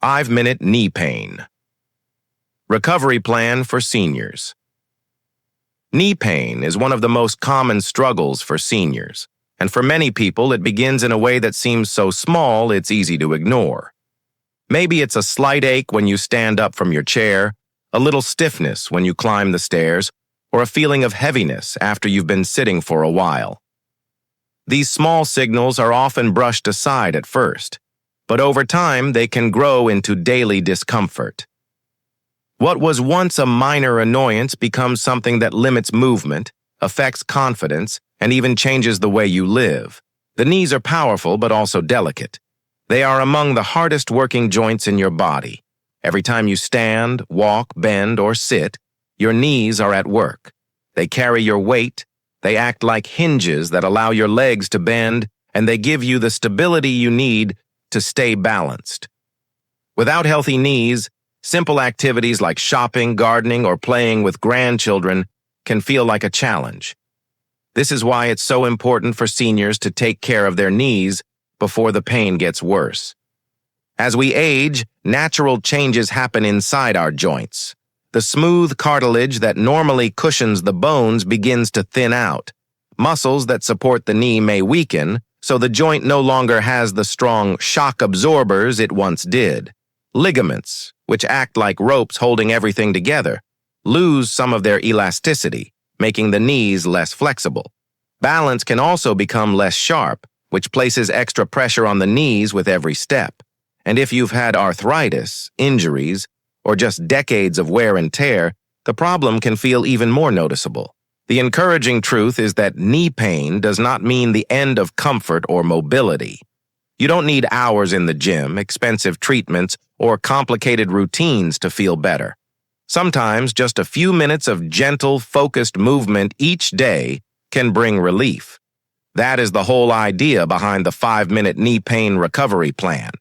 5-minute knee pain. Recovery plan for seniors. Knee pain is one of the most common struggles for seniors, and for many people it begins in a way that seems so small it's easy to ignore. Maybe it's a slight ache when you stand up from your chair, a little stiffness when you climb the stairs, or a feeling of heaviness after you've been sitting for a while. These small signals are often brushed aside at first, but over time they can grow into daily discomfort. What was once a minor annoyance becomes something that limits movement, affects confidence, and even changes the way you live. The knees are powerful but also delicate. They are among the hardest working joints in your body. Every time you stand, walk, bend, or sit, your knees are at work. They carry your weight, they act like hinges that allow your legs to bend, and they give you the stability you need to stay balanced. Without healthy knees, simple activities like shopping, gardening, or playing with grandchildren can feel like a challenge. This is why it's so important for seniors to take care of their knees before the pain gets worse. As we age, natural changes happen inside our joints. The smooth cartilage that normally cushions the bones begins to thin out. Muscles that support the knee may weaken, so the joint no longer has the strong shock absorbers it once did. Ligaments, which act like ropes holding everything together, lose some of their elasticity, making the knees less flexible. Balance can also become less sharp, which places extra pressure on the knees with every step. And if you've had arthritis, injuries, or just decades of wear and tear, the problem can feel even more noticeable. The encouraging truth is that knee pain does not mean the end of comfort or mobility. You don't need hours in the gym, expensive treatments, or complicated routines to feel better. Sometimes just a few minutes of gentle, focused movement each day can bring relief. That is the whole idea behind the 5-minute knee pain recovery plan.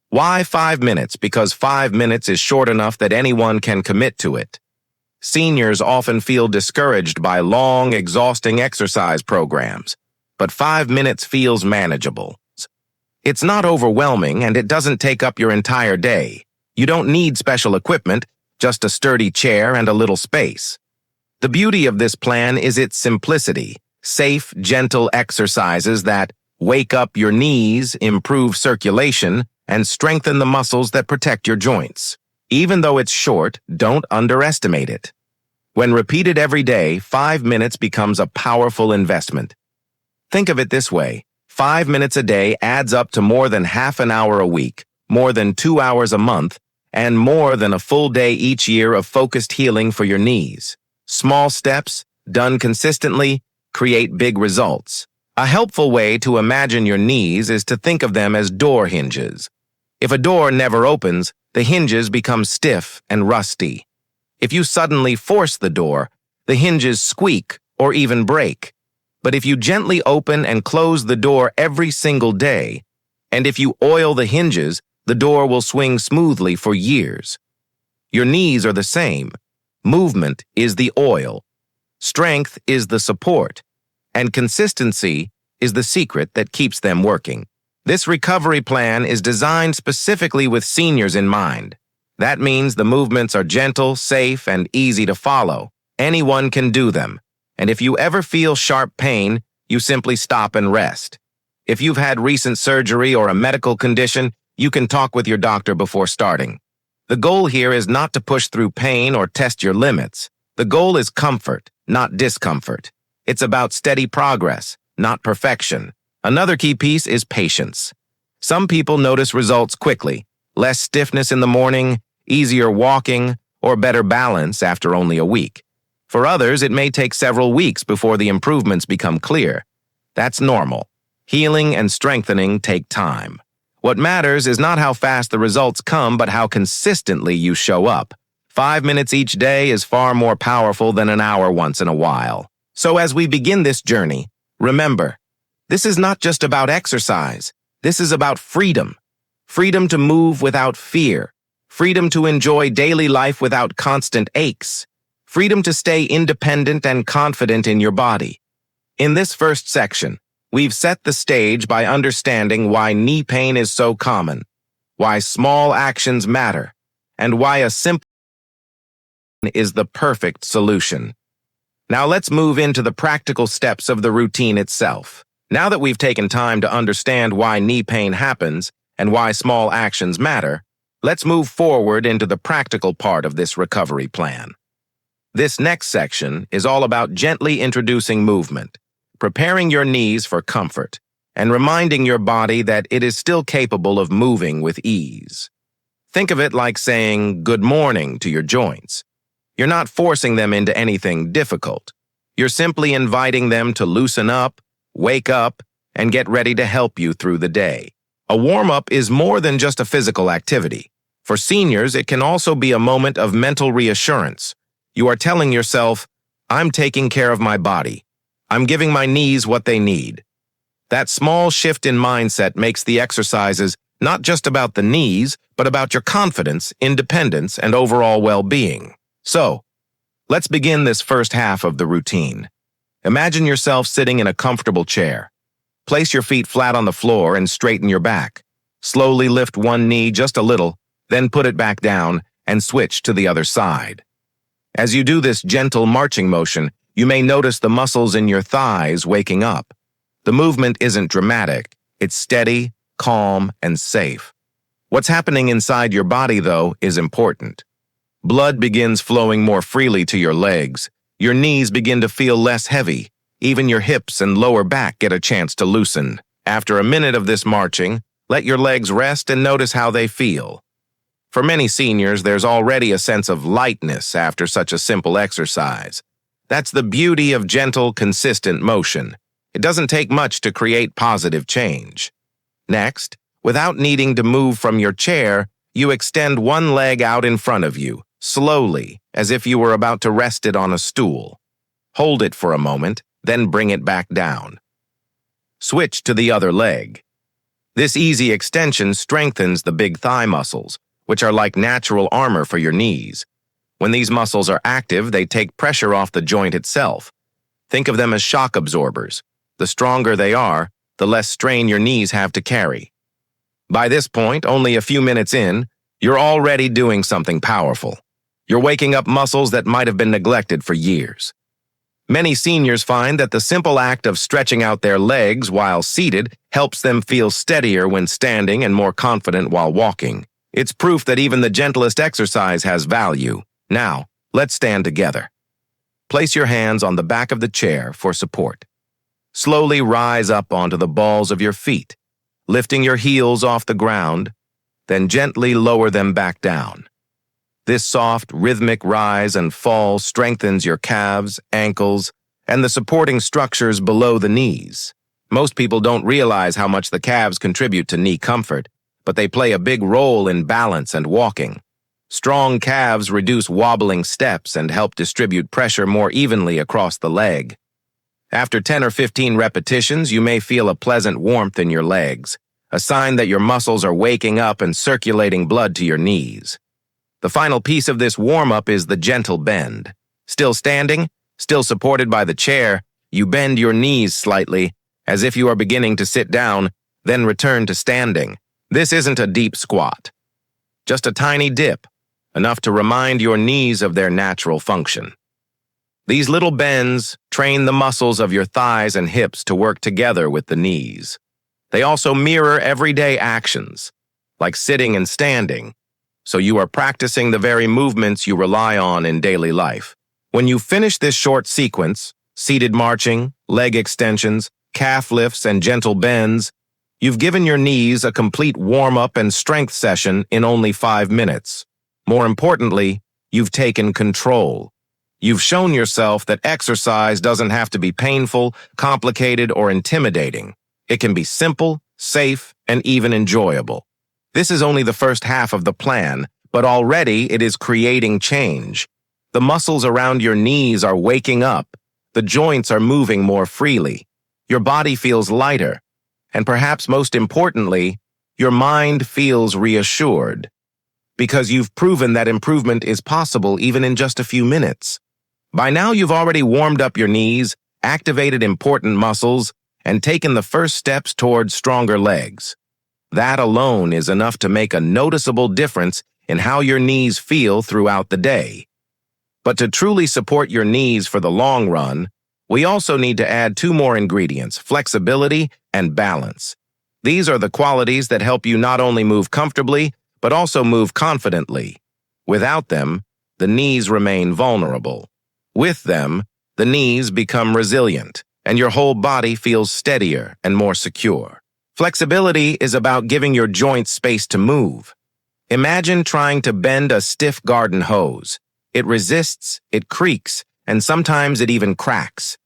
Why 5 minutes? Because 5 minutes is short enough that anyone can commit to it. Seniors often feel discouraged by long, exhausting exercise programs, but 5 minutes feels manageable. It's not overwhelming and it doesn't take up your entire day. You don't need special equipment, just a sturdy chair and a little space. The beauty of this plan is its simplicity, safe, gentle exercises that wake up your knees, improve circulation, and strengthen the muscles that protect your joints. Even though it's short, don't underestimate it. When repeated every day, 5 minutes becomes a powerful investment. Think of it this way. 5 minutes a day adds up to more than half an hour a week, more than 2 hours a month, and more than a full day each year of focused healing for your knees. Small steps, done consistently, create big results. A helpful way to imagine your knees is to think of them as door hinges. If a door never opens, the hinges become stiff and rusty. If you suddenly force the door, the hinges squeak or even break. But if you gently open and close the door every single day, and if you oil the hinges, the door will swing smoothly for years. Your knees are the same. Movement is the oil. Strength is the support. And consistency is the secret that keeps them working. This recovery plan is designed specifically with seniors in mind. That means the movements are gentle, safe, and easy to follow. Anyone can do them. And if you ever feel sharp pain, you simply stop and rest. If you've had recent surgery or a medical condition, you can talk with your doctor before starting. The goal here is not to push through pain or test your limits. The goal is comfort, not discomfort. It's about steady progress, not perfection. Another key piece is patience. Some people notice results quickly, less stiffness in the morning, easier walking, or better balance after only a week. For others, it may take several weeks before the improvements become clear. That's normal. Healing and strengthening take time. What matters is not how fast the results come, but how consistently you show up. 5 minutes each day is far more powerful than an hour once in a while. So as we begin this journey, remember, this is not just about exercise. This is about freedom. Freedom to move without fear. Freedom to enjoy daily life without constant aches. Freedom to stay independent and confident in your body. In this first section, we've set the stage by understanding why knee pain is so common. why small actions matter, and why a simple is the perfect solution. Now let's move into the practical steps of the routine itself. Now that we've taken time to understand why knee pain happens and why small actions matter, let's move forward into the practical part of this recovery plan. This next section is all about gently introducing movement, preparing your knees for comfort, and reminding your body that it is still capable of moving with ease. Think of it like saying good morning to your joints. You're not forcing them into anything difficult. You're simply inviting them to loosen up, wake up, and get ready to help you through the day. A warm-up is more than just a physical activity. For seniors, it can also be a moment of mental reassurance. You are telling yourself, I'm taking care of my body. I'm giving my knees what they need. That small shift in mindset makes the exercises not just about the knees, but about your confidence, independence, and overall well-being. So, let's begin this first half of the routine. Imagine yourself sitting in a comfortable chair. Place your feet flat on the floor and straighten your back. Slowly lift one knee just a little, then put it back down and switch to the other side. As you do this gentle marching motion, you may notice the muscles in your thighs waking up. The movement isn't dramatic. It's steady, calm, and safe. What's happening inside your body, though, is important. Blood begins flowing more freely to your legs. Your knees begin to feel less heavy. Even your hips and lower back get a chance to loosen. After a minute of this marching, let your legs rest and notice how they feel. For many seniors, there's already a sense of lightness after such a simple exercise. That's the beauty of gentle, consistent motion. It doesn't take much to create positive change. Next, without needing to move from your chair, you extend one leg out in front of you, slowly, as if you were about to rest it on a stool. Hold it for a moment, then bring it back down. Switch to the other leg. This easy extension strengthens the big thigh muscles, which are like natural armor for your knees. When these muscles are active, they take pressure off the joint itself. Think of them as shock absorbers. The stronger they are, the less strain your knees have to carry. By this point, only a few minutes in, you're already doing something powerful. You're waking up muscles that might have been neglected for years. Many seniors find that the simple act of stretching out their legs while seated helps them feel steadier when standing and more confident while walking. It's proof that even the gentlest exercise has value. Now, let's stand together. Place your hands on the back of the chair for support. Slowly rise up onto the balls of your feet, lifting your heels off the ground, then gently lower them back down. This soft, rhythmic rise and fall strengthens your calves, ankles, and the supporting structures below the knees. Most people don't realize how much the calves contribute to knee comfort, but they play a big role in balance and walking. Strong calves reduce wobbling steps and help distribute pressure more evenly across the leg. After 10 or 15 repetitions, you may feel a pleasant warmth in your legs, a sign that your muscles are waking up and circulating blood to your knees. The final piece of this warm-up is the gentle bend. Still standing, still supported by the chair, you bend your knees slightly, as if you are beginning to sit down, then return to standing. This isn't a deep squat. Just a tiny dip, enough to remind your knees of their natural function. These little bends train the muscles of your thighs and hips to work together with the knees. They also mirror everyday actions, like sitting and standing, so you are practicing the very movements you rely on in daily life. When you finish this short sequence, seated marching, leg extensions, calf lifts, and gentle bends, you've given your knees a complete warm-up and strength session in only 5 minutes. More importantly, you've taken control. You've shown yourself that exercise doesn't have to be painful, complicated, or intimidating. It can be simple, safe, and even enjoyable. This is only the first half of the plan, but already it is creating change. The muscles around your knees are waking up. The joints are moving more freely. Your body feels lighter. And perhaps most importantly, your mind feels reassured. Because you've proven that improvement is possible even in just a few minutes. By now, you've already warmed up your knees, activated important muscles, and taken the first steps towards stronger legs. That alone is enough to make a noticeable difference in how your knees feel throughout the day. But to truly support your knees for the long run, we also need to add two more ingredients: flexibility and balance. These are the qualities that help you not only move comfortably, but also move confidently. Without them, the knees remain vulnerable. With them, the knees become resilient, and your whole body feels steadier and more secure. Flexibility is about giving your joints space to move. Imagine trying to bend a stiff garden hose. It resists, it creaks, and sometimes it even cracks.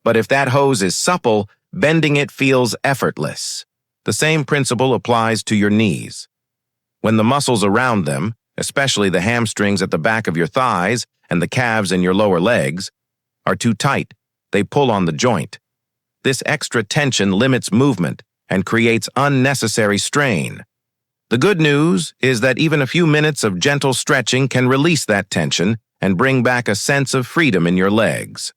But if that hose is supple, bending it feels effortless. The same principle applies to your knees. When the muscles around them, especially the hamstrings at the back of your thighs and the calves in your lower legs, are too tight, they pull on the joint. This extra tension limits movement and creates unnecessary strain. The good news is that even a few minutes of gentle stretching can release that tension and bring back a sense of freedom in your legs.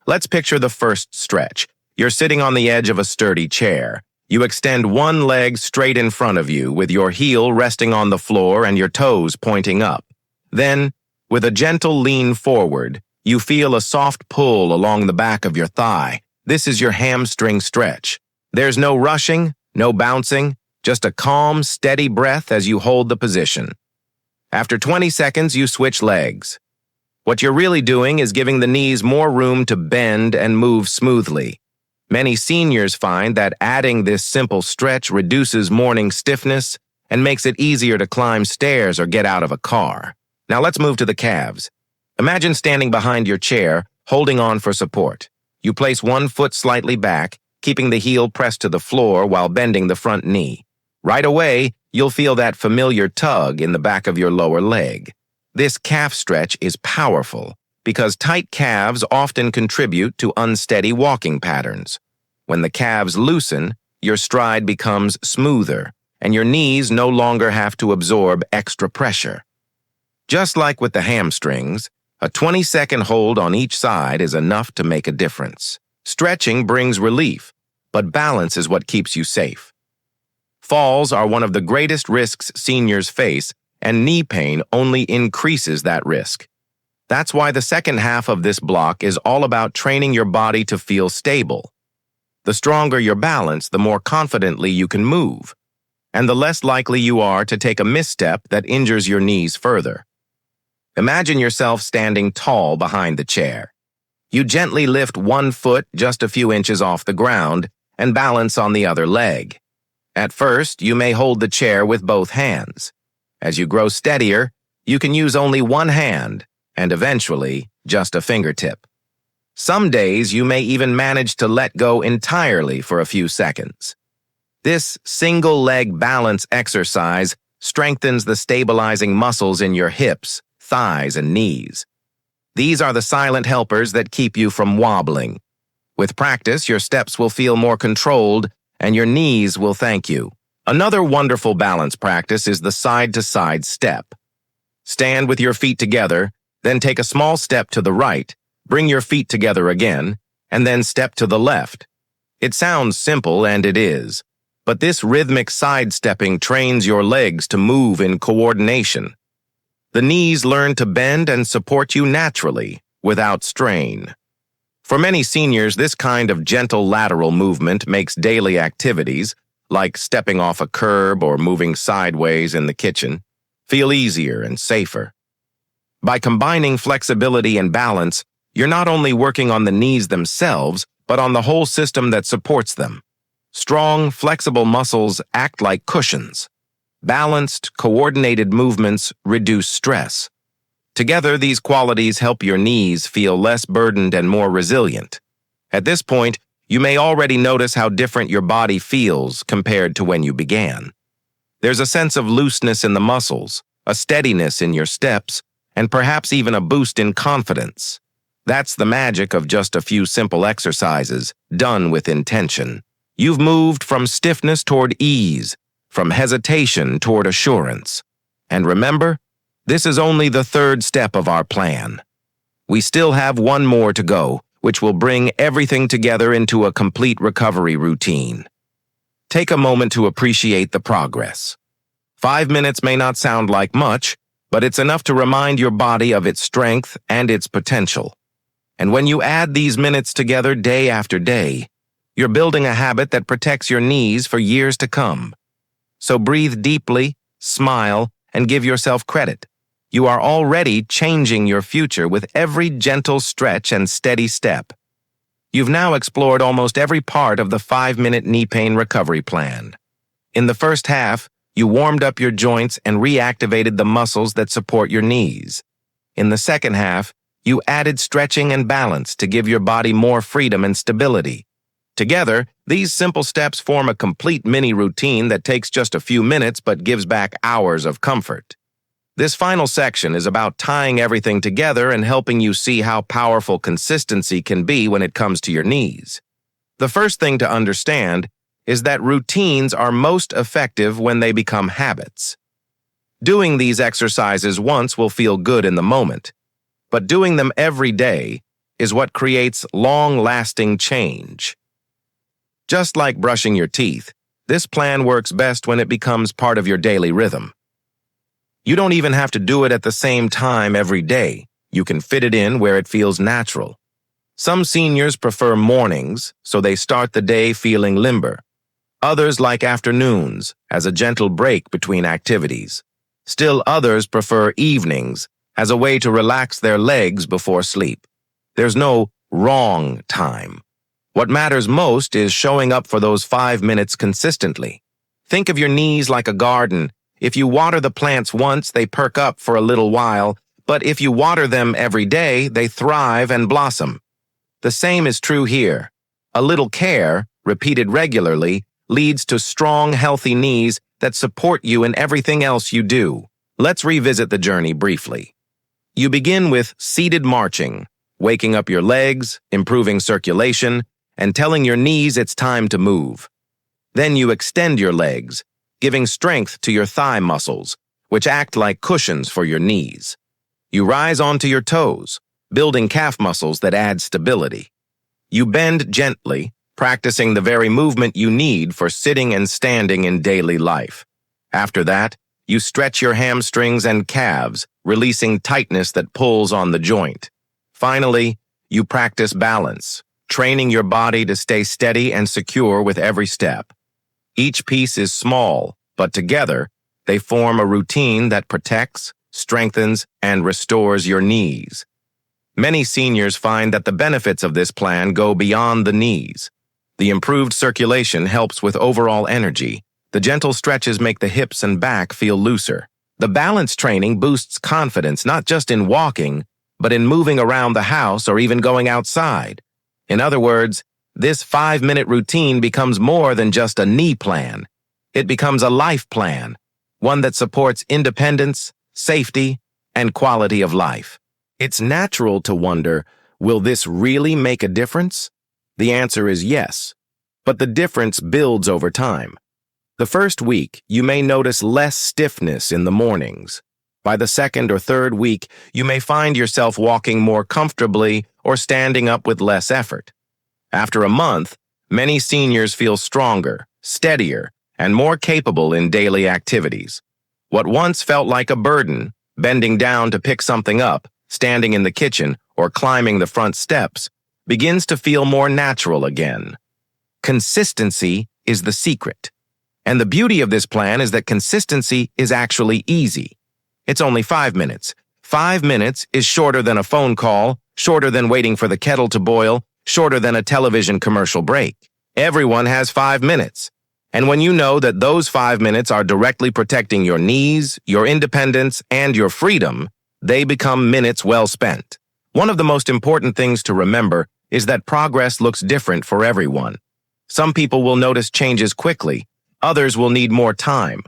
Let's picture the first stretch. You're sitting on the edge of a sturdy chair. You extend one leg straight in front of you with your heel resting on the floor and your toes pointing up. Then, with a gentle lean forward, you feel a soft pull along the back of your thigh. This is your hamstring stretch. There's no rushing, no bouncing, just a calm, steady breath as you hold the position. After 20 seconds, you switch legs. What you're really doing is giving the knees more room to bend and move smoothly. Many seniors find that adding this simple stretch reduces morning stiffness and makes it easier to climb stairs or get out of a car. Now let's move to the calves. Imagine standing behind your chair, holding on for support. You place one foot slightly back, keeping the heel pressed to the floor while bending the front knee. Right away, you'll feel that familiar tug in the back of your lower leg. This calf stretch is powerful because tight calves often contribute to unsteady walking patterns. When the calves loosen, your stride becomes smoother, and your knees no longer have to absorb extra pressure. Just like with the hamstrings, a 20-second hold on each side is enough to make a difference. Stretching brings relief, but balance is what keeps you safe. Falls are one of the greatest risks seniors face, and knee pain only increases that risk. That's why the second half of this block is all about training your body to feel stable. The stronger your balance, the more confidently you can move, and the less likely you are to take a misstep that injures your knees further. Imagine yourself standing tall behind the chair. You gently lift one foot just a few inches off the ground and balance on the other leg. At first, you may hold the chair with both hands. As you grow steadier, you can use only one hand, and eventually, just a fingertip. Some days, you may even manage to let go entirely for a few seconds. This single-leg balance exercise strengthens the stabilizing muscles in your hips, thighs, and knees. These are the silent helpers that keep you from wobbling. With practice, your steps will feel more controlled, and your knees will thank you. Another wonderful balance practice is the side-to-side step. Stand with your feet together, then take a small step to the right, bring your feet together again, and then step to the left. It sounds simple, and it is, but this rhythmic sidestepping trains your legs to move in coordination. The knees learn to bend and support you naturally, without strain. For many seniors, this kind of gentle lateral movement makes daily activities, like stepping off a curb or moving sideways in the kitchen, feel easier and safer. By combining flexibility and balance, you're not only working on the knees themselves, but on the whole system that supports them. Strong, flexible muscles act like cushions. Balanced, coordinated movements reduce stress. Together, these qualities help your knees feel less burdened and more resilient. At this point, you may already notice how different your body feels compared to when you began. There's a sense of looseness in the muscles, a steadiness in your steps, and perhaps even a boost in confidence. That's the magic of just a few simple exercises, done with intention. You've moved from stiffness toward ease, from hesitation toward assurance. And remember, this is only the third step of our plan. We still have one more to go, which will bring everything together into a complete recovery routine. Take a moment to appreciate the progress. 5 minutes may not sound like much, but it's enough to remind your body of its strength and its potential. And when you add these minutes together day after day, you're building a habit that protects your knees for years to come. So breathe deeply, smile, and give yourself credit. You are already changing your future with every gentle stretch and steady step. You've now explored almost every part of the 5-minute knee pain recovery plan. In the first half, you warmed up your joints and reactivated the muscles that support your knees. In the second half, you added stretching and balance to give your body more freedom and stability. Together, these simple steps form a complete mini routine that takes just a few minutes but gives back hours of comfort. This final section is about tying everything together and helping you see how powerful consistency can be when it comes to your knees. The first thing to understand is that routines are most effective when they become habits. Doing these exercises once will feel good in the moment, but doing them every day is what creates long-lasting change. Just like brushing your teeth, this plan works best when it becomes part of your daily rhythm. You don't even have to do it at the same time every day. You can fit it in where it feels natural. Some seniors prefer mornings, so they start the day feeling limber. Others like afternoons, as a gentle break between activities. Still others prefer evenings, as a way to relax their legs before sleep. There's no wrong time. What matters most is showing up for those 5 minutes consistently. Think of your knees like a garden. If you water the plants once, they perk up for a little while, but if you water them every day, they thrive and blossom. The same is true here. A little care, repeated regularly, leads to strong, healthy knees that support you in everything else you do. Let's revisit the journey briefly. You begin with seated marching, waking up your legs, improving circulation, and telling your knees it's time to move. Then you extend your legs, giving strength to your thigh muscles, which act like cushions for your knees. You rise onto your toes, building calf muscles that add stability. You bend gently, practicing the very movement you need for sitting and standing in daily life. After that, you stretch your hamstrings and calves, releasing tightness that pulls on the joint. Finally, you practice balance, training your body to stay steady and secure with every step. Each piece is small, but together, they form a routine that protects, strengthens, and restores your knees. Many seniors find that the benefits of this plan go beyond the knees. The improved circulation helps with overall energy. The gentle stretches make the hips and back feel looser. The balance training boosts confidence not just in walking, but in moving around the house or even going outside. In other words, this 5-minute routine becomes more than just a knee plan. It becomes a life plan, one that supports independence, safety, and quality of life. It's natural to wonder, will this really make a difference? The answer is yes, but the difference builds over time. The first week, you may notice less stiffness in the mornings. By the second or third week, you may find yourself walking more comfortably or standing up with less effort. After a month, many seniors feel stronger, steadier, and more capable in daily activities. What once felt like a burden, bending down to pick something up, standing in the kitchen, or climbing the front steps, begins to feel more natural again. Consistency is the secret. And the beauty of this plan is that consistency is actually easy. It's only 5 minutes. 5 minutes is shorter than a phone call, shorter than waiting for the kettle to boil, shorter than a television commercial break. Everyone has 5 minutes. And when you know that those 5 minutes are directly protecting your knees, your independence, and your freedom, they become minutes well spent. One of the most important things to remember is that progress looks different for everyone. Some people will notice changes quickly, others will need more time.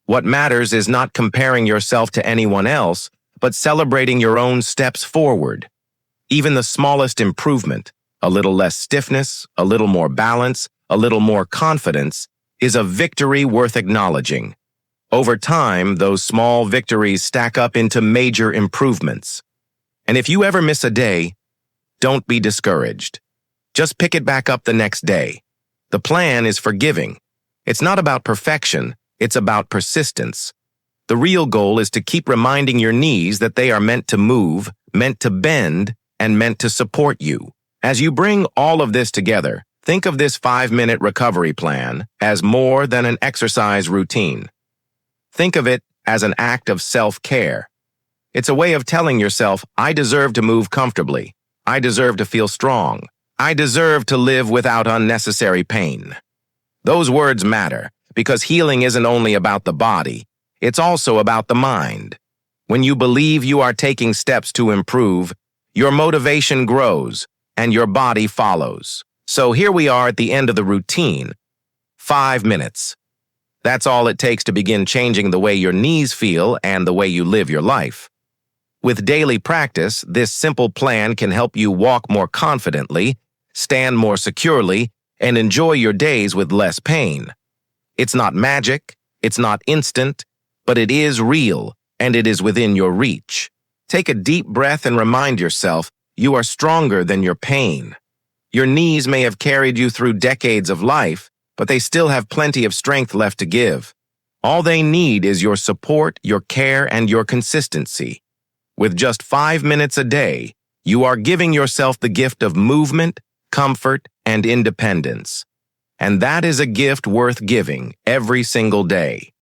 What matters is not comparing yourself to anyone else, but celebrating your own steps forward. Even the smallest improvement, a little less stiffness, a little more balance, a little more confidence, is a victory worth acknowledging. Over time, those small victories stack up into major improvements. And if you ever miss a day, don't be discouraged. Just pick it back up the next day. The plan is forgiving. It's not about perfection, it's about persistence. The real goal is to keep reminding your knees that they are meant to move, meant to bend, and meant to support you. As you bring all of this together, think of this 5-minute recovery plan as more than an exercise routine. Think of it as an act of self-care. It's a way of telling yourself, I deserve to move comfortably. I deserve to feel strong. I deserve to live without unnecessary pain. Those words matter because healing isn't only about the body, it's also about the mind. When you believe you are taking steps to improve, your motivation grows and your body follows. So here we are at the end of the routine. 5 minutes. That's all it takes to begin changing the way your knees feel and the way you live your life. With daily practice, this simple plan can help you walk more confidently, stand more securely, and enjoy your days with less pain. It's not magic, it's not instant, but it is real, and it is within your reach. Take a deep breath and remind yourself you are stronger than your pain. Your knees may have carried you through decades of life, but they still have plenty of strength left to give. All they need is your support, your care, and your consistency. With just 5 minutes a day, you are giving yourself the gift of movement, comfort, and independence. And that is a gift worth giving every single day.